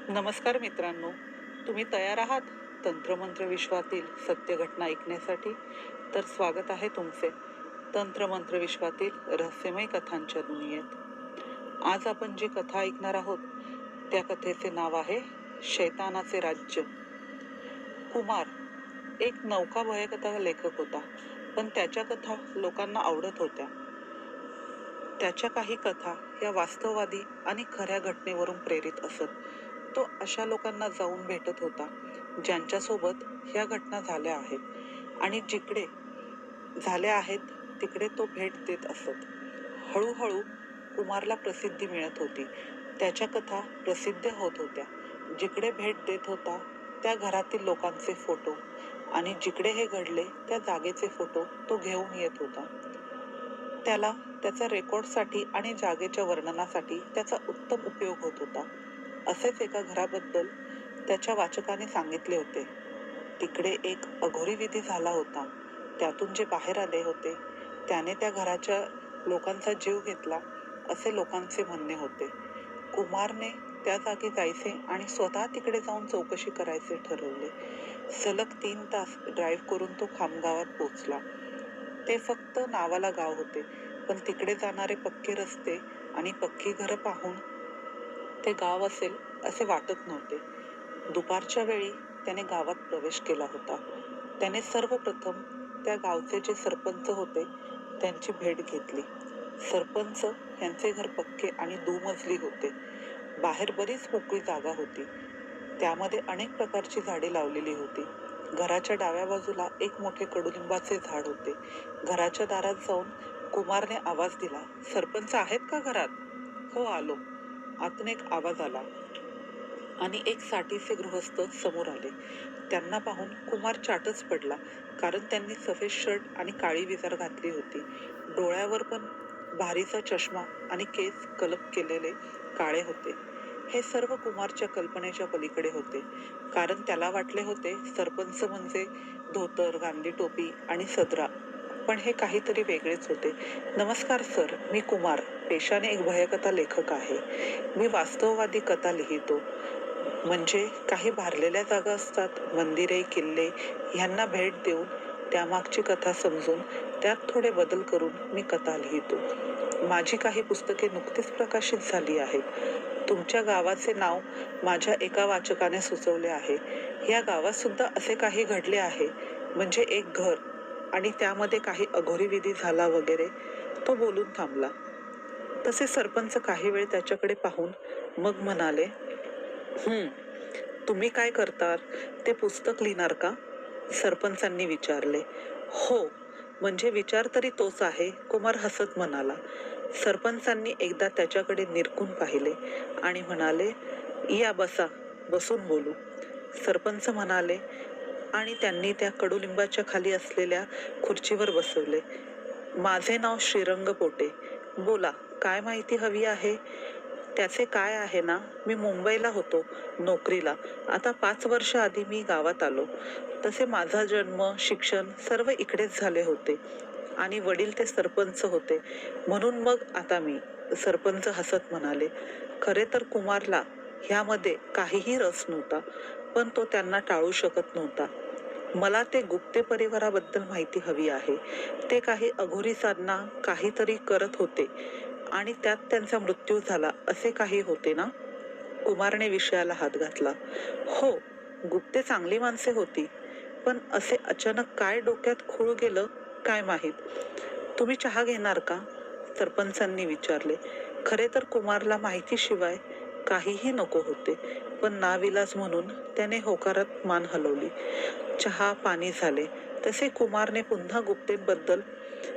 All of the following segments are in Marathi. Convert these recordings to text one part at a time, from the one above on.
नमस्कार मित्रांनो, तुम्ही तयार आहात तंत्रमंत्र विश्वातील सत्य घटना ऐकण्यासाठी? तर स्वागत आहे तुमचे तंत्रमंत्र विश्वातील रहस्यमय कथांच्या दुनियेत. आज आपण जी कथा ऐकणार आहोत त्या कथेचे नाव आहे शैतानाचे राज्य. कुमार एक नौका भयकथा लेखक होता, पण त्याच्या कथा लोकांना आवडत होत्या. त्याच्या काही कथा या वास्तववादी आणि खऱ्या घटनेवरून प्रेरित असत. तो अशा लोकांना जाऊन भेटत होता ज्यांच्यासोबत ह्या घटना झाल्या आहेत, आणि जिकडे झाल्या आहेत तिकडे तो भेट देत असत. हळूहळू कुमारला प्रसिद्धी मिळत होती. त्याच्या कथा प्रसिद्ध होत होत्या. जिकडे भेट देत होता त्या घरातील लोकांचे फोटो आणि जिकडे हे घडले त्या जागेचे फोटो तो घेऊन येत होता. त्याला त्याच्या रेकॉर्डसाठी आणि जागेच्या वर्णनासाठी त्याचा उत्तम उपयोग होत होता. असेच एका घराबद्दल त्याच्या वाचकाने सांगितले होते. तिकडे एक अघोरी विधी झाला होता. त्यातून जे बाहेर आले होते त्याने त्या घराच्या लोकांचा जीव घेतला, असे लोकांचे म्हणणे होते. कुमारने त्या जागी जायचे आणि स्वतः तिकडे जाऊन चौकशी करायचे ठरवले. सलग 3 तास ड्राईव्ह करून तो खामगावात पोचला. ते फक्त नावाला गाव होते, पण तिकडे जाणारे पक्के रस्ते आणि पक्की घरं पाहून ते गाव असेल असे वाटत नव्हते. दुपारच्या वेळी त्याने गावात प्रवेश केला होता. त्याने सर्वप्रथम त्या गावचे जे सरपंच होते त्यांची भेट घेतली. सरपंच यांचे घर पक्के आणि दुमजली होते. बाहेर बरीच मोकळी जागा होती. त्यामध्ये अनेक प्रकारची झाडे लावलेली होती. घराच्या डाव्या बाजूला एक मोठे कडुलिंबाचे झाड होते. घराच्या दारात जाऊन कुमारने आवाज दिला, सरपंच आहेत का घरात? हो, आलो. आतून एक आवाज आला आणि एक साठीचे गृहस्थ समोर आले. त्यांना पाहून कुमार चाटच पडला, कारण त्यांनी सफेद शर्ट आणि काळी विजार घातली होती. डोळ्यावर पण भारीचा चष्मा आणि केस कलप केलेले काळे होते. हे सर्व कुमारच्या कल्पनेच्या पलीकडे होते, कारण त्याला वाटले होते सरपंच म्हणजे धोतर, गांधी टोपी आणि सदरा, पण हे काहीतरी वेगळेच होते. नमस्कार सर, मी कुमार, पेशाने एक भयकथा लेखक आहे. मी वास्तववादी कथा लिहितो. म्हणजे काही भारलेल्या जागा असतात, मंदिरे, किल्ले, ह्यांना भेट देऊन त्यामागची कथा समजून त्यात थोडे बदल करून मी कथा लिहितो. माझी काही पुस्तके नुकतीच प्रकाशित झाली आहेत. तुमच्या गावाचे नाव माझ्या एका वाचकाने सुचवले आहे. या गावात सुद्धा असे काही घडले आहे, म्हणजे एक घर आणि त्यामध्ये काही अघोरी विधी झाला वगैरे. तो बोलून थांबला. तसे सरपंच काही वेळ त्याच्याकडे पाहून मग म्हणाले, तुम्ही काय करतात? ते पुस्तक लिहिणार का? सरपंचांनी विचारले. हो, म्हणजे विचार तरी तोच आहे, कुमार हसत म्हणाला. सरपंचांनी एकदा त्याच्याकडे निरखून पाहिले आणि म्हणाले, या बसा, बसून बोलू. सरपंच म्हणाले आणि त्यांनी त्या कडुलिंबाच्या खाली असलेल्या खुर्चीवर बसवले. माझे नाव श्रीरंग पोटे. बोला, काय माहिती हवी आहे? त्याचे काय आहे ना, मी मुंबईला होतो नोकरीला. आता 5 वर्ष आधी मी गावात आलो. तसे माझा जन्म, शिक्षण सर्व इकडेच झाले होते आणि वडील ते सरपंच होते, म्हणून मग आता मी. सरपंच हसत म्हणाले. खरे तर कुमारला ह्यामध्ये काहीही रस नव्हता, पण तो त्यांना टाळू शकत नव्हता. मला ते गुप्ते परिवाराबद्दल माहिती हवी आहे. ते काही अघोरी साधना काहीतरी करत होते आणि त्यात त्यांचा मृत्यू झाला, असे काही होते ना? कुमारने विषयाला हात घातला. हो, गुप्ते चांगली माणसे होती, पण असे अचानक काय डोक्यात खूळ गेलं काय माहीत. तुम्ही चहा घेणार का? सरपंचांनी विचारले. खरे तर कुमारला माहितीशिवाय काहीही नको होते, पण नाविलाज म्हणून त्याने होकारात मान हलवली. चहा पाणी झाले तसे कुमारने पुन्हा गुप्तेबद्दल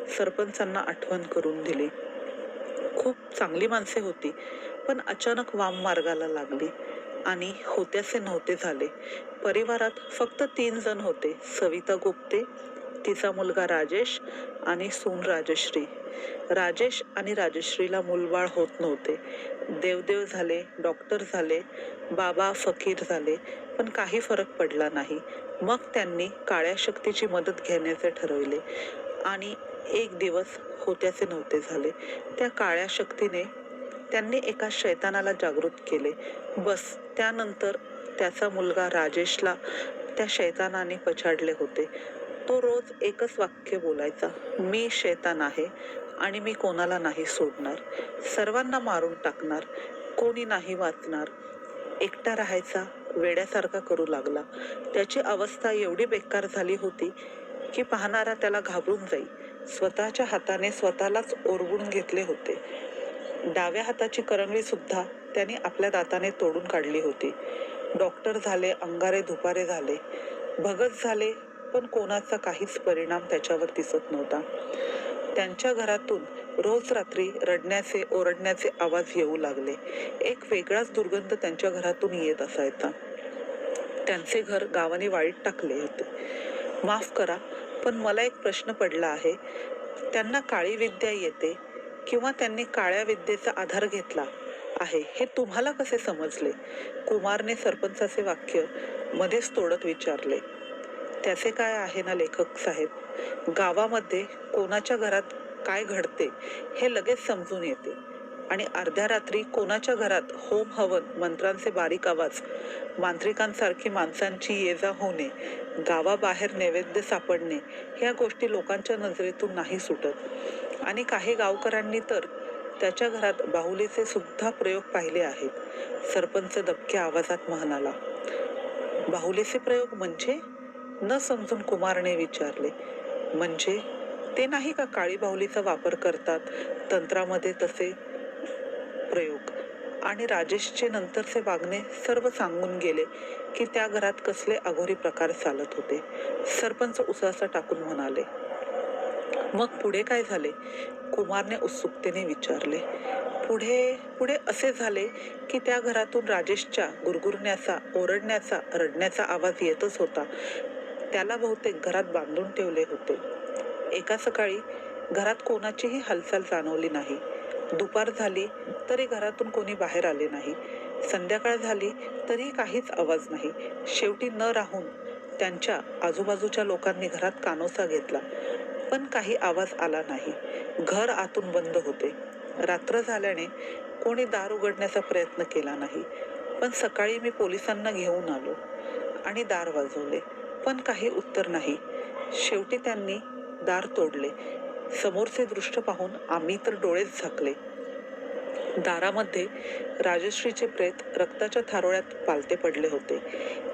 सरपंचांना आठवण करून दिली. खूप चांगली माणसे होती, पण अचानक वाम मार्गाला लागली आणि होत्याचे नव्हते झाले. परिवारात फक्त 3 जण होते, सविता गुप्ते, तिचा मुलगा राजेश आणि सून राजश्री. राजेश आणि राजश्रीला मूलबाळ होत नव्हते. देवदेव झाले, डॉक्टर झाले, बाबा फकीर झाले, पण काही फरक पडला नाही. मग त्यांनी काळ्या शक्तीची मदत घेण्याचे ठरवले आणि एक दिवस होत्याचे नव्हते झाले. त्या काळ्या शक्तीने त्यांनी एका शैतानाला जागृत केले. बस त्यानंतर त्याचा मुलगा राजेशला त्या शैतानाने पछाडले होते. तो रोज एकच वाक्य बोलायचा, मी शैतान आहे आणि मी कोणाला नाही सोडणार. सर्वांना मारून टाकणार. कोणी नाही वाचणार. एकटा राहायचा. वेड्यासारखा करू लागला. त्याची अवस्था एवढी बेकार झाली होती की पाहणारा त्याला घाबरून जाई. स्वतःच्या हाताने स्वतःलाच ओरबून घेतले होते. डाव्या हाताची करंगळी सुद्धा त्याने आपल्या दाताने तोडून काढली होती. डॉक्टर झाले, अंगारे धुपारे झाले, भगत झाले, पण कोणाचा काहीच परिणाम त्याच्यावर दिसत नव्हता. त्यांच्या घरातून रोज रात्री रडण्याचे ओरडण्याचे आवाज येऊ लागले. एक वेगळाच दुर्गंध त्यांच्या घरातून येत असायचा. त्यांचे घर गावाने वाळीत टाकले होते. माफ करा, पण मला एक प्रश्न पडला आहे. त्यांना काळी विद्या येते किंवा त्यांनी काळ्या विद्येचा आधार घेतला आहे हे तुम्हाला कसे समजले? कुमारने सरपंचाचे वाक्य मध्येच तोडत विचारले. त्याचे काय आहे ना लेखक साहेब, गावामध्ये कोणाच्या घरात काय घडते हे लगेच समजून येते आणि अर्ध्या रात्री कोणाच्या घरात होम हवन, मंत्रांचे बारीक आवाज, मांत्रिकांसारखी माणसांची ये-जा होणे, गावाबाहेर नैवेद्य सापडणे ह्या गोष्टी लोकांच्या नजरेतून नाही सुटत. आणि काही गावकऱ्यांनी तर त्याच्या घरात बाहुलीचे सुद्धा प्रयोग पाहिले आहेत. सरपंच दबक्या आवाजात म्हणाला. बाहुलीचे प्रयोग म्हणजे? न समजून कुमारने विचारले. म्हणजे ते नाही का काळी बाहुलीचा वापर करतात तंत्रामध्ये तसे प्रयोग? आणि राजेशचे नंतरचे वागणे सर्व सांगून गेले की त्या घरात कसले अघोरी प्रकार चालत होते. सरपंच उसासा टाकून म्हणाले. मग पुढे काय झाले? कुमारने उत्सुकतेने विचारले. पुढे पुढे असे झाले की त्या घरातून राजेशच्या गुरगुरण्याचा, ओरडण्याचा, रडण्याचा आवाज येतच होता. त्याला बहुतेक घरात बांधून ठेवले होते. एका सकाळी घरात कोणाचीही हालचाल जाणवली नाही. दुपार झाली तरी घरातून कोणी बाहेर आले नाही. संध्याकाळ झाली तरीही काहीच आवाज नाही. शेवटी न राहून त्यांच्या आजूबाजूच्या लोकांनी घरात कानोसा घेतला, पण काही आवाज आला नाही. घर आतून बंद होते. रात्र झाल्याने कोणी दार उघडण्याचा प्रयत्न केला नाही. पण सकाळी मी पोलिसांना घेऊन आलो आणि दार वाजवले, पण काही उत्तर नाही. शेवटी त्यांनी दार तोडले. समोरचे दृश्य पाहून आम्ही तर डोळेच झाकले. दारामध्ये राजश्रीचे प्रेत रक्ताच्या थारोळ्यात पालथे पडले होते.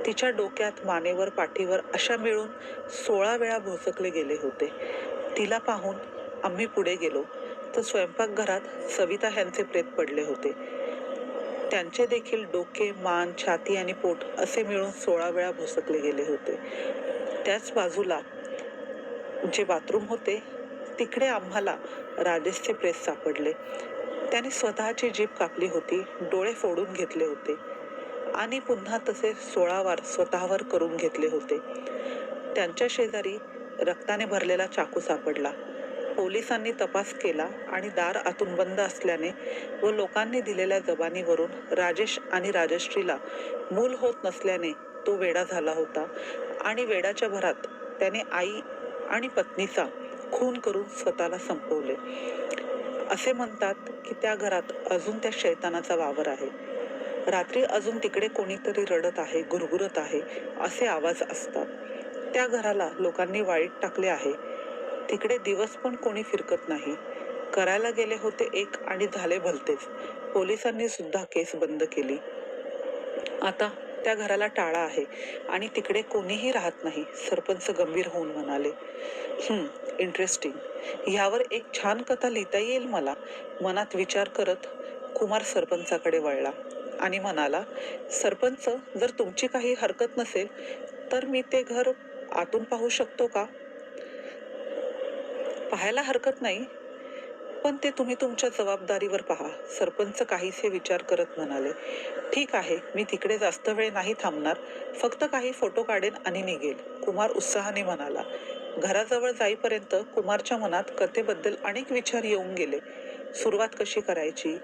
तिच्या डोक्यात, मानेवर, पाठीवर अशा मिळून 16 वेळा भोसकले गेले होते. तिला पाहून आम्ही पुढे गेलो तर स्वयंपाकघरात सविता ह्यांचे प्रेत पडले होते. त्यांचे देखील डोके, मान, छाती आणि पोट असे मिळून 16 वेळा भोसकले गेले होते. त्याच बाजूला जे बाथरूम होते तिकडे आम्हाला राजेशचे प्रेत सापडले. त्याने स्वतःची जीभ कापली होती, डोळे फोडून घेतले होते आणि पुन्हा तसे 16 वार स्वतःवर करून घेतले होते. त्यांच्या शेजारी रक्ताने भरलेला चाकू सापडला. पोलिसांनी तपास केला आणि दार आतून बंद असल्याने व लोकांनी दिलेल्या जबानीवरून राजेश आणि राजश्रीला मूल होत नसल्याने तो वेडा झाला होता आणि वेडाच्या भरात त्याने आई आणि पत्नीचा खून करून स्वतःला संपवले. असे म्हणतात की त्या घरात अजून त्या शैतानाचा वावर आहे. रात्री अजून तिकडे कोणीतरी रडत आहे, गुरगुरत आहे असे आवाज असतात. त्या घराला लोकांनी वाळीत टाकले आहे. तिकडे दिवस पण कोणी फिरकत नाही. करायला गेले होते एक आणि झाले भलतेच. पोलिसांनी सुद्धा केस बंद केली. आता त्या घराला टाळा आहे आणि तिकडे कोणीही राहत नाही. सरपंच गंभीर होऊन म्हणाले. इंटरेस्टिंग. ह्यावर एक छान कथा लिहिता येईल मला. मनात विचार करत कुमार सरपंचाकडे वळला आणि म्हणाला, सरपंच, जर तुमची काही हरकत नसेल तर मी ते घर आतून पाहू शकतो का? पाहायला हरकत नाही, पण ते तुम्ही तुमच्या जबाबदारीवर पहा. सरपंच काहीसे विचार करत म्हणाले. ठीक आहे, मी तिकडे जास्त वेळ नाही थांबणार. फक्त काही फोटो काढेन आणि निघेल. कुमार उत्साहाने म्हणाला. घराजवळ जाईपर्यंत कुमारच्या मनात कथेबद्दल अनेक विचार येऊन गेले. सुरुवात कशी करायची,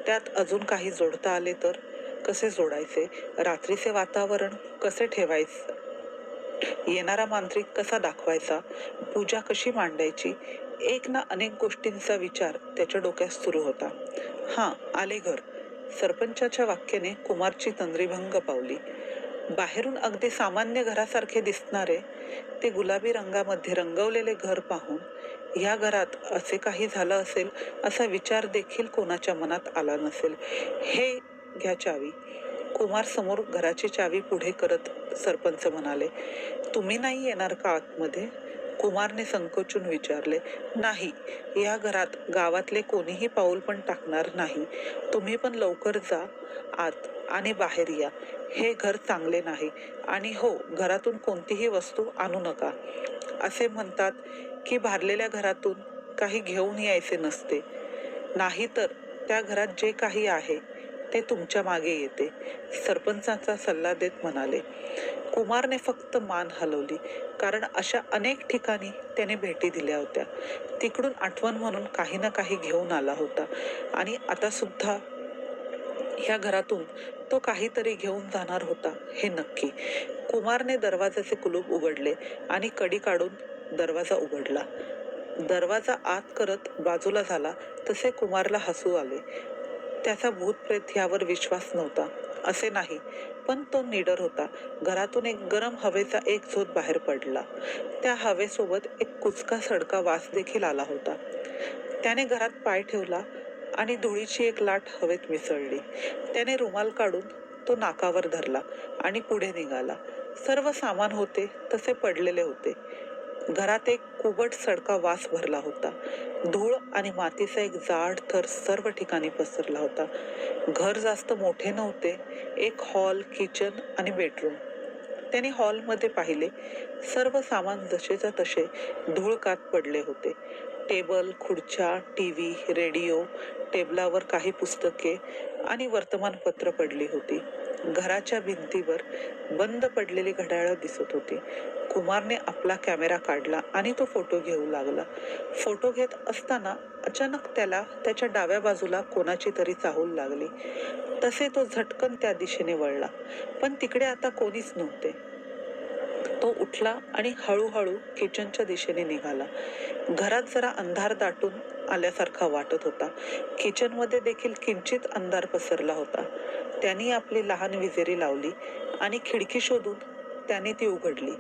त्यात अजून काही जोडता आले तर कसे जोडायचे, रात्रीचे वातावरण कसे ठेवायचे, येणारा मांत्रिक कसा दाखवायचा, पूजा कशी मांडायची, एक ना अनेक गोष्टींचा विचार त्याच्या डोक्यात सुरू होता. हां, आले घर. सरपंचाच्या वाक्याने कुमारची तंद्रीभंग पावली. बाहेरून अगदी सामान्य घरासारखे दिसणारे ते गुलाबी रंगामध्ये रंगवलेले घर पाहून ह्या घरात असे काही झालं असेल असा विचार देखील कोणाच्या मनात आला नसेल. हे घ्या चावी. कुमार समोर घराची चावी पुढे करत सरपंच म्हणाले. तुम्ही नाही येणार का आतमध्ये? कुमारने संकोचून विचारले. नाही, या घरात गावातले कोणीही पाऊल पण टाकणार नाही. तुम्ही पण लवकर जा आत आणि बाहेर या. हे घर चांगले नाही. आणि हो, घरातून कोणतीही वस्तू आणू नका. असे म्हणतात की भारलेल्या घरातून काही घेऊन यायचे नसते. नाहीतर त्या घरात जे काही आहे ते तुमच्या मागे येते, सरपंचाचा सल्ला देत म्हणाले. कुमारने फक्त मान हलवली, कारण अशा अनेक ठिकाणी त्याने भेटी दिल्या होत्या. तिकडून आठवण म्हणून काही ना काही घेऊन आला होता आणि आता सुद्धा ह्या घरातून तो काहीतरी घेऊन जाणार होता हे नक्की. कुमारने दरवाजाचे कुलूप उघडले आणि कडी काढून दरवाजा उघडला. दरवाजा आत करत बाजूला झाला तसे कुमारला हसू आले. त्याचा भूतप्रेत ह्यावर विश्वास नव्हता असे नाही, पण तो निडर होता. घरातून एक गरम हवेचा एक झोत बाहेर पडला. त्या हवेसोबत एक कुचका सडका वास देखील आला होता. त्याने घरात पाय ठेवला आणि धुळीची एक लाट हवेत मिसळली. त्याने रुमाल काढून तो नाकावर धरला आणि पुढे निघाला. सर्व सामान होते तसे पडलेले होते. घरात एक कुबट सडका वास भरला होता. धूळ आणि मातीचा एक जाड थर सर्व ठिकाणी पसरला होता. घर जास्त मोठे नव्हते. एक हॉल, किचन आणि बेडरूम. त्याने हॉलमध्ये पाहिले. सर्व सामान जसेच्या तसे धूळकात पडले होते. टेबल, खुर्च्या, टीव्ही, रेडिओ, टेबलावर काही पुस्तके आणि वर्तमानपत्र पडली होती. घराच्या भिंतीवर बंद पडलेली घड्याळं दिसत होती. कुमारने आपला कॅमेरा काढला आणि तो फोटो घेऊ लागला. फोटो घेत असताना अचानक त्याला त्याच्या डाव्या बाजूला कोणाची तरी चाहूल लागली. तसे तो झटकन त्या दिशेने वळला, पण तिकडे आता कोणीच नव्हते. तो उठला आणि हळूहळू किचनच्या दिशेने निघाला. घरात जरा अंधार दाटून आल्यासारखा वाटत होता. किचनमध्ये देखील किंचित अंधार पसरला होता. त्यांनी आपली लहान विजेरी लावली आणि खिडकी शोधून त्याने ती उघडली.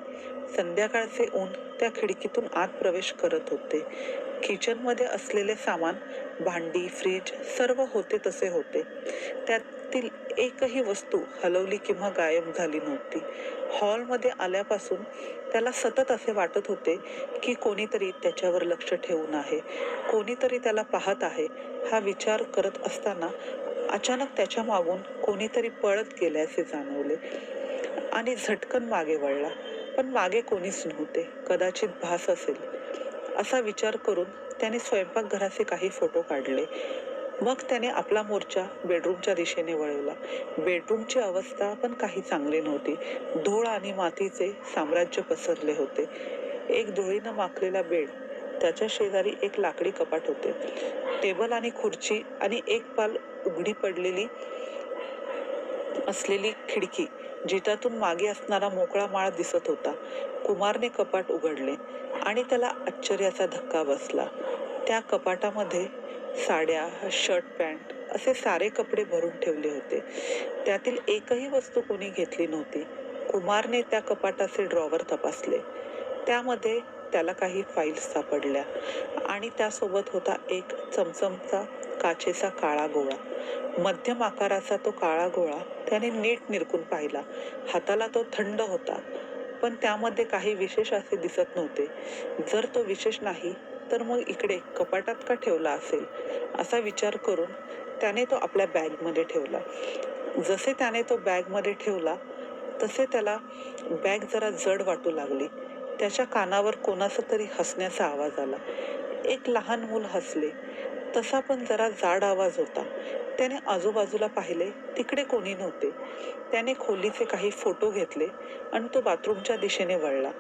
संध्याकाळचे ऊन त्या खिडकीतून आत प्रवेश करत होते. किचनमध्ये असलेले सामान, भांडी, फ्रीज सर्व होते तसे होते. त्यातील एकही वस्तू हलवली किंवा गायब झाली नव्हती. हॉलमध्ये आल्यापासून त्याला सतत असे वाटत होते की कोणीतरी त्याच्यावर लक्ष ठेवून आहे, कोणीतरी त्याला पाहत आहे. हा विचार करत असताना अचानक त्याच्या मागून कोणीतरी पळत गेल्याचे जाणवले आणि झटकन मागे वळला, पण मागे कोणीच नव्हते. कदाचित भास असेल असा विचार करून त्याने स्वयंपाकघराचे काही फोटो काढले. मग त्याने आपला मोर्चा बेडरूमच्या दिशेने वळवला. बेडरूमची अवस्था पण काही चांगली नव्हती. धूळ आणि मातीचे साम्राज्य पसरले होते. एक धुळीनं माखलेला बेड, त्याच्या शेजारी एक लाकडी कपाट होते. टेबल आणि खुर्ची आणि एक पाल उघडी पडलेली असलेली खिडकी, जिच्यातून मागे असणारा मोकळा माळ दिसत होता. कुमारने कपाट उघडले आणि त्याला आश्चर्याचा धक्का बसला. त्या कपाटामध्ये साड्या, शर्ट, पॅन्ट असे सारे कपडे भरून ठेवले होते. त्यातील एकही वस्तू कोणी घेतली नव्हती. कुमारने त्या कपाटाचे ड्रॉवर तपासले. त्यामध्ये त्याला काही फाईल्स सापडल्या आणि त्यासोबत होता एक चमचमचा काचेचा काळा गोळा. मध्यम आकाराचा तो काळा गोळा त्याने नीट निरखून पाहिला. हाताला तो थंड होता, पण त्यामध्ये काही विशेष असे दिसत नव्हते. जर तो विशेष नाही तर मग इकडे कपाटात का ठेवला असेल असा विचार करून त्याने तो आपल्या बॅगमध्ये ठेवला. जसे त्याने तो बॅगमध्ये ठेवला तसे त्याला बॅग जरा जड वाटू लागली. त्याच्या कानावर कोणाचा तरी हसण्याचा आवाज आला. एक लहान मूल हसले, तसा पण जरा जाड आवाज होता. त्याने आजूबाजूला पाहिले, तिकडे कोणी नव्हते. त्याने खोलीचे काही फोटो घेतले आणि तो बाथरूमच्या दिशेने वळला,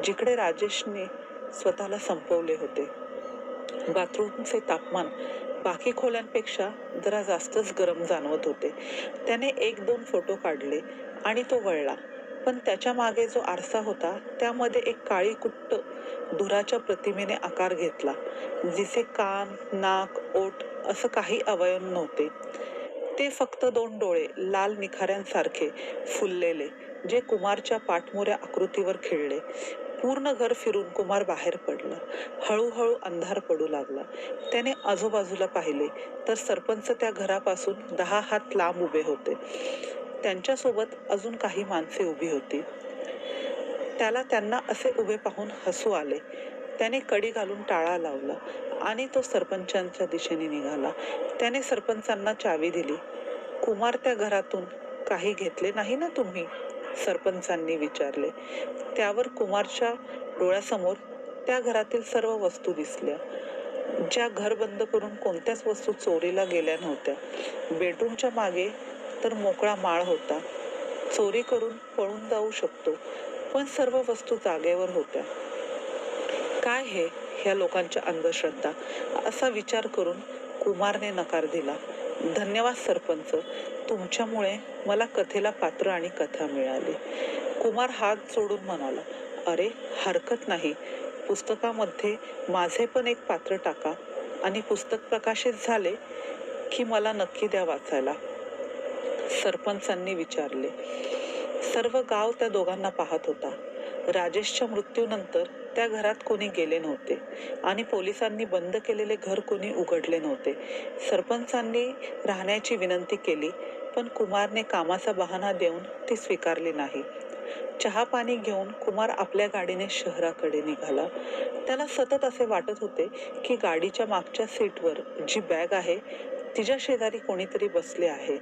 जिकडे राजेशने स्वतःला संपवले होते. बाथरूमचे तापमान बाकी खोल्यांपेक्षा जरा जास्तच गरम जाणवत होते. त्याने 1-2 फोटो काढले आणि तो वळला, पण त्याच्या मागे जो आरसा होता त्यामध्ये एक काळी कुट्ट धुराच्या प्रतिमेने आकार घेतला, जिचे कान, नाक, ओठ असं काही अवयव नव्हते. ते फक्त दोन डोळे, लाल निखाऱ्यांसारखे फुललेले, जे कुमारच्या पाठमोऱ्या आकृतीवर खिळले. पूर्ण घर फिरून कुमार बाहेर पडला. हळूहळू अंधार पडू लागला. त्याने आजूबाजूला पाहिले तर सरपंच त्या घरापासून 10 हात लांब उभे होते. त्यांच्यासोबत अजून काही माणसे उभी होती. त्याला त्यांना असे उभे पाहून हसू आले. त्याने कडी घालून टाळा लावला आणि तो सरपंचांच्या दिशेने निघाला. त्याने सरपंचांना चावी दिली. कुमार, त्या घरातून काही घेतले नाही ना तुम्ही? सरपंचांनी विचारले. त्यावर कुमारच्या डोळ्यासमोर त्या घरातील सर्व वस्तू दिसल्या, ज्या घर बंद करून कोणत्याच वस्तू चोरीला गेल्या नव्हत्या. बेडरूमच्या मागे तर मोकळा माळ होता. चोरी करून पळून जाऊ शकतो, पण सर्व वस्तू जागेवर होत्या. काय हे, ह्या लोकांच्या अंधश्रद्धा, असा विचार करून कुमारने नकार दिला. धन्यवाद सरपंच, तुमच्यामुळे मला कथेला पात्र आणि कथा मिळाली. कुमार हात जोडून म्हणाला. अरे हरकत नाही, पुस्तकामध्ये माझे पण एक पात्र टाका आणि पुस्तक प्रकाशित झाले की मला नक्की द्या वाचायला, सरपंचांनी विचारले. सर्व गाव त्या दोघांना पाहत होता. राजेशच्या मृत्यूनंतर त्या घरात कोणी गेले नव्हते आणि पोलिसांनी बंद केलेले घर कोणी उघडले नव्हते. सरपंचांनी राहण्याची विनंती केली, पण कुमारने कामाचा बहाणा देऊन ती स्वीकारली नाही. चहा पाणी घेऊन कुमार आपल्या गाडीने शहराकडे निघाला. त्याला सतत असे वाटत होते की गाडीच्या मागच्या सीटवर जी बॅग आहे तिच्या शेजारी कोणीतरी बसले आहे.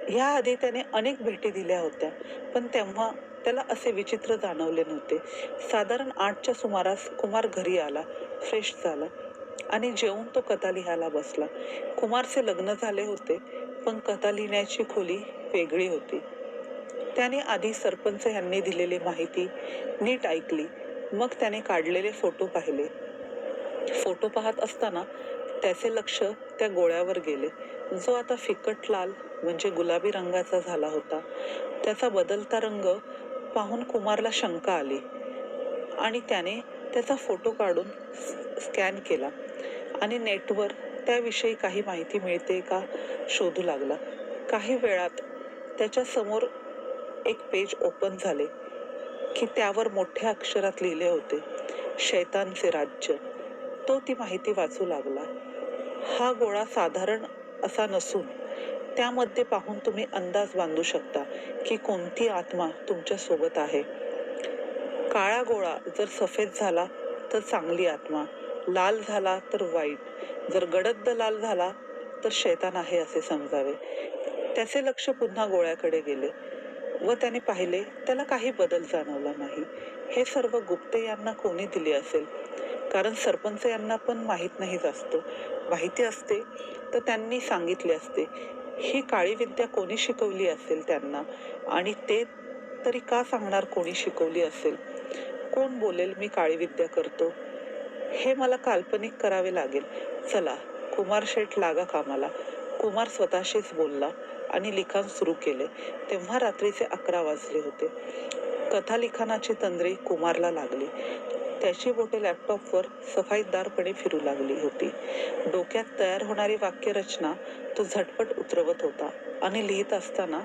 ह्याआधी त्याने अनेक भेटी दिल्या होत्या, पण तेव्हा त्याला असे विचित्र जाणवले नव्हते. साधारण 8च्या सुमारास कुमार घरी आला, फ्रेश झाला आणि जेवून तो कथा लिहायला बसला. कुमारचे लग्न झाले होते, पण कथा लिहिण्याची खोली वेगळी होती. त्याने आधी सरपंच यांनी दिलेली माहिती नीट ऐकली, मग त्याने काढलेले फोटो पाहिले. फोटो पाहत असताना त्याचे लक्ष त्या गोळ्यावर गेले, जो आता फिकट लाल म्हणजे गुलाबी रंगाचा झाला होता. त्याचा बदलता रंग पाहून कुमारला शंका आली आणि त्याने त्याचा फोटो काढून स्कॅन केला आणि नेटवर त्याविषयी काही माहिती मिळते का शोधू लागला. काही वेळात त्याच्या समोर एक पेज ओपन झाले की त्यावर मोठ्या अक्षरात लिहिले होते, शैतानचे राज्य. तो ती माहिती वाचू लागला. हा गोळा साधारण असा नसून त्यामध्ये पाहून तुम्ही अंदाज बांधू शकता की कोणती आत्मा तुमच्या सोबत आहे. काळा गोळा जर सफेद झाला तर चांगली आत्मा, लाल झाला तर वाईट, जर गडद लाल झाला तर शैतान आहे असे समजावे. त्याचे लक्ष पुन्हा गोळ्याकडे गेले व त्याने पाहिले. त्याला काही बदल जाणवला नाही. हे सर्व गुप्ते यांना कोणी दिले असेल, कारण सरपंच यांना पण माहीत नाही जास्त. माहिती असते तर त्यांनी सांगितले असते. ही काळी विद्या कोणी शिकवली असेल त्यांना, आणि ते तरी का सांगणार कोणी शिकवली असेल? कोण बोलेल मी काळी विद्या करतो? हे मला काल्पनिक करावे लागेल. चला कुमार शेठ, लागा कामाला. कुमार स्वतःशीच बोलला आणि लिखाण सुरू केले. तेव्हा रात्रीचे 11 वाजले होते. कथा लिखाणाची तंद्री कुमारला लागली. त्याची बोटे लॅपटॉपवर सफाईदारपणे फिरू लागली होती. डोक्यात तयार होणारी वाक्यरचना तो झटपट उतरवत होता आणि लिहित असताना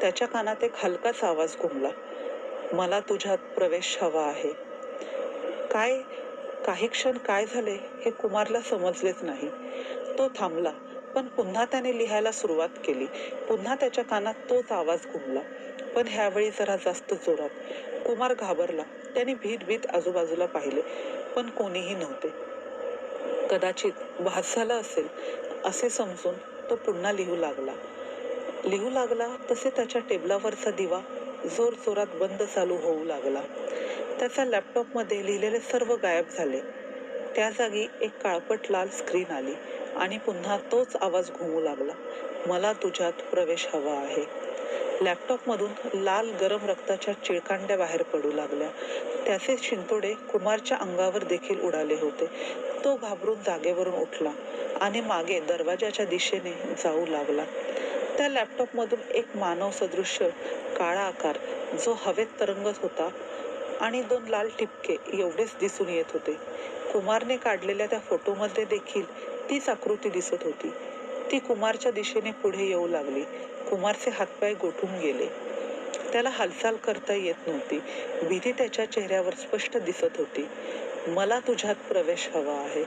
त्याच्या कानात एक हलकाच आवाज घुमला. मला तुझ्यात प्रवेश हवा आहे. काही क्षण काय झाले हे कुमारला समजलेच नाही. तो थांबला, पण पुन्हा त्याने लिहायला सुरुवात केली. पुन्हा त्याच्या कानात तोच आवाज घुमला, पण ह्यावेळी जरा जास्त जोरात. कुमार घाबरला. त्याने भीत आजूबाजूला पाहिले, पण कोणीही नव्हते. कदाचित भास झाला असेल असे समजून तो पुन्हा लिहू लागला तसे त्याच्या टेबलावरचा दिवा जोरात बंद चालू होऊ लागला. त्याच्या लॅपटॉपमध्ये लिहिलेले सर्व गायब झाले. त्या जागी एक काळपट लाल स्क्रीन आली आणि पुन्हा तोच आवाज घुमू लागला. मला तुझ्यात प्रवेश हवा आहे. लॅपटॉपमधून लाल गरम रक्ताच्या चिळकांड्या बाहेर पडू लागल्या. त्याचे शिंतोडे कुमारच्या अंगावर देखील उडाले होते. तो घाबरून जागेवरून उठला आणि मागे दरवाजाच्या दिशेने जाऊ लागला. त्या लॅपटॉपमधून एक मानव सदृश्य काळा आकार जो हवेत तरंगत होता आणि 2 लाल ठिपके एवढेच दिसून येत होते. कुमारने काढलेल्या त्या फोटोमध्ये देखील तीच आकृती दिसत होती. ती कुमारच्या दिशेने पुढे येऊ लागली. कुमारचे हातपाय गोठून गेले. त्याला हालचाल करता येत नव्हती. भीती त्याच्या चेहऱ्यावर स्पष्ट दिसत होती. मला तुझ्यात प्रवेश हवा आहे,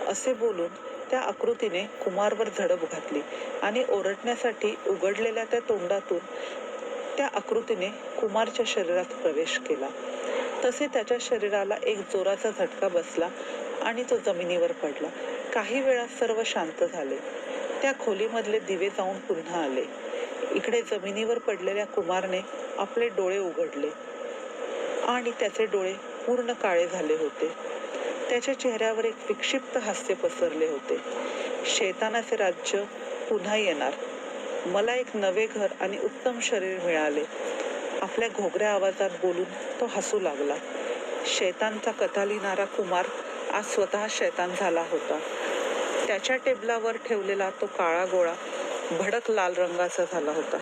असे बोलून त्या आकृतीने कुमारवर झडप घातली आणि ओरडण्यासाठी उघडलेल्या त्या तोंडातून त्या आकृतीने कुमारच्या शरीरात प्रवेश केला. तसे त्याच्या शरीराला एक जोराचा झटका बसला आणि तो जमिनीवर पडला. काही वेळात सर्व शांत झाले. त्या खोलीमधले दिवे जाऊन पुन्हा आले. इकडे जमिनीवर पडलेल्या कुमारने आपले डोळे उघडले आणि त्याचे डोळे पूर्ण काळे झाले होते. त्याच्या चेहऱ्यावर एक विक्षिप्त हास्य पसरले होते. शैतानाचे राज्य पुन्हा येणार. मला एक नवे घर आणि उत्तम शरीर मिळाले. आपल्या घोगऱ्या आवाजात बोलून तो हसू लागला. शैतानचा कथा लिहिणारा कुमार आज स्वतः शैतान झाला होता. त्याच्या टेबलावर ठेवलेला तो काळा गोळा भडक लाल रंगाचा झाला होता.